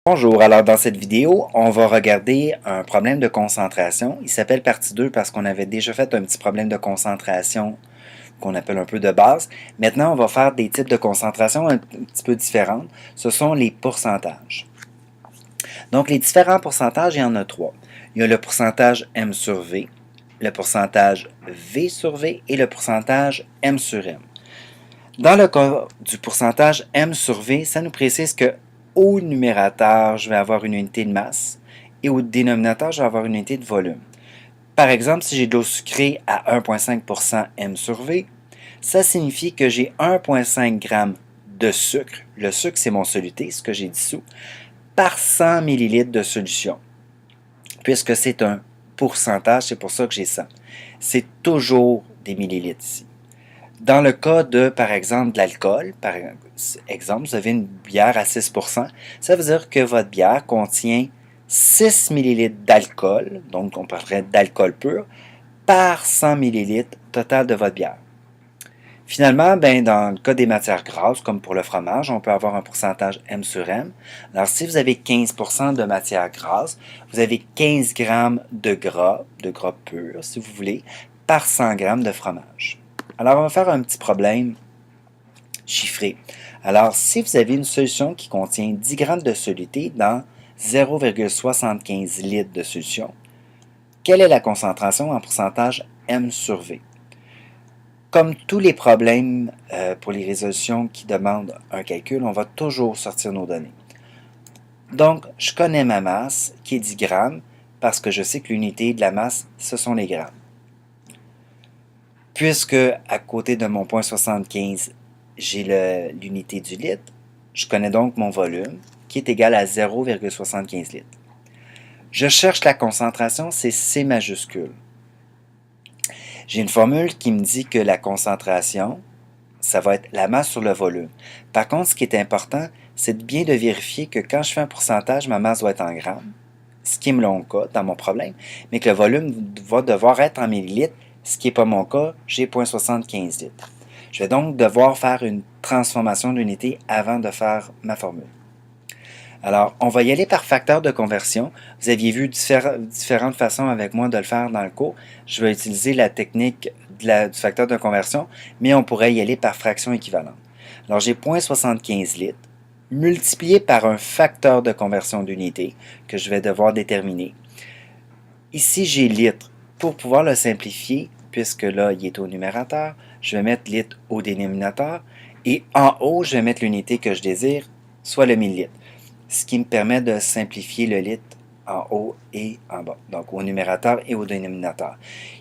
Bonjour, alors dans cette vidéo, on va regarder un problème de concentration. Il s'appelle partie 2 parce qu'on avait déjà fait un petit problème de concentration qu'on appelle un peu de base. Maintenant, on va faire des types de concentration un petit peu différentes. Ce sont les pourcentages. Donc, les différents pourcentages, il y en a trois. Il y a le pourcentage M sur V, le pourcentage V sur V et le pourcentage M sur M. Dans le cas du pourcentage M sur V, ça nous précise que au numérateur, je vais avoir une unité de masse et au dénominateur, je vais avoir une unité de volume. Par exemple, si j'ai de l'eau sucrée à 1,5% M sur V, ça signifie que j'ai 1,5 g de sucre. Le sucre, c'est mon soluté, ce que j'ai dissous, par 100 ml de solution. Puisque c'est un pourcentage, c'est pour ça que j'ai ça. C'est toujours des millilitres ici. Dans le cas de, par exemple, de l'alcool, par exemple, vous avez une bière à 6%, ça veut dire que votre bière contient 6 ml d'alcool, donc on parlerait d'alcool pur, par 100 ml total de votre bière. Finalement, dans le cas des matières grasses, comme pour le fromage, on peut avoir un pourcentage M sur M. Alors, si vous avez 15% de matières grasses, vous avez 15 g de gras pur, si vous voulez, par 100 g de fromage. Alors, on va faire un petit problème chiffré. Alors, si vous avez une solution qui contient 10 g de soluté dans 0,75 litres de solution, quelle est la concentration en pourcentage M sur V? Comme tous les problèmes pour les résolutions qui demandent un calcul, on va toujours sortir nos données. Donc, je connais ma masse qui est 10 grammes parce que je sais que l'unité de la masse, ce sont les grammes. Puisque à côté de mon point 75, j'ai l'unité du litre, je connais donc mon volume qui est égal à 0,75 litres. Je cherche la concentration, c'est C majuscule. J'ai une formule qui me dit que la concentration, ça va être la masse sur le volume. Par contre, ce qui est important, c'est bien de vérifier que quand je fais un pourcentage, ma masse doit être en grammes, ce qui est mon cas dans mon problème, mais que le volume va devoir être en millilitres, ce qui n'est pas mon cas, j'ai 0,75 litres. Je vais donc devoir faire une transformation d'unité avant de faire ma formule. Alors, on va y aller par facteur de conversion. Vous aviez vu différentes façons avec moi de le faire dans le cours. Je vais utiliser la technique du facteur de conversion, mais on pourrait y aller par fraction équivalente. Alors, j'ai 0,75 litres multiplié par un facteur de conversion d'unité que je vais devoir déterminer. Ici, j'ai litre. Pour pouvoir le simplifier, puisque là, il est au numérateur, je vais mettre litre au dénominateur. Et en haut, je vais mettre l'unité que je désire, soit le millilitre. Ce qui me permet de simplifier le litre en haut et en bas, donc au numérateur et au dénominateur.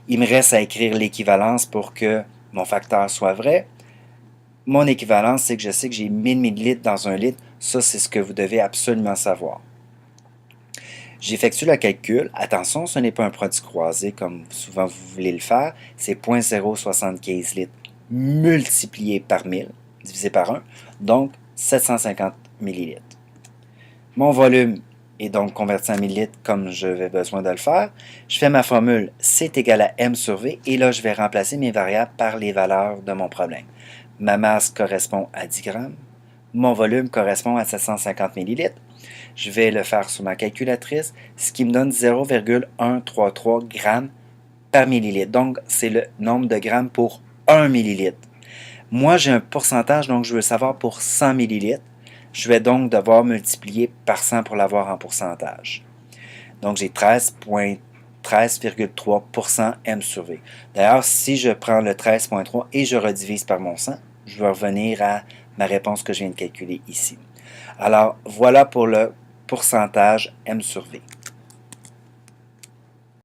Il me reste à écrire l'équivalence pour que mon facteur soit vrai. Mon équivalence, c'est que je sais que j'ai 1000 ml dans un litre. Ça, c'est ce que vous devez absolument savoir. J'effectue le calcul. Attention, ce n'est pas un produit croisé comme souvent vous voulez le faire. C'est 0,075 litres multiplié par 1000, divisé par 1, donc 750 ml. Mon volume est donc converti en millilitres comme j'avais besoin de le faire. Je fais ma formule C est égal à M sur V et là, je vais remplacer mes variables par les valeurs de mon problème. Ma masse correspond à 10 grammes. Mon volume correspond à 750 ml. Je vais le faire sur ma calculatrice, ce qui me donne 0,133 grammes par millilitre. Donc, c'est le nombre de grammes pour 1 millilitre. Moi, j'ai un pourcentage, donc je veux savoir pour 100 millilitres. Je vais donc devoir multiplier par 100 pour l'avoir en pourcentage. Donc, j'ai 13,3% M sur V. D'ailleurs, si je prends le 13,3 et je redivise par mon 100, je vais revenir à ma réponse que je viens de calculer ici. Alors, voilà pour le pourcentage M sur V.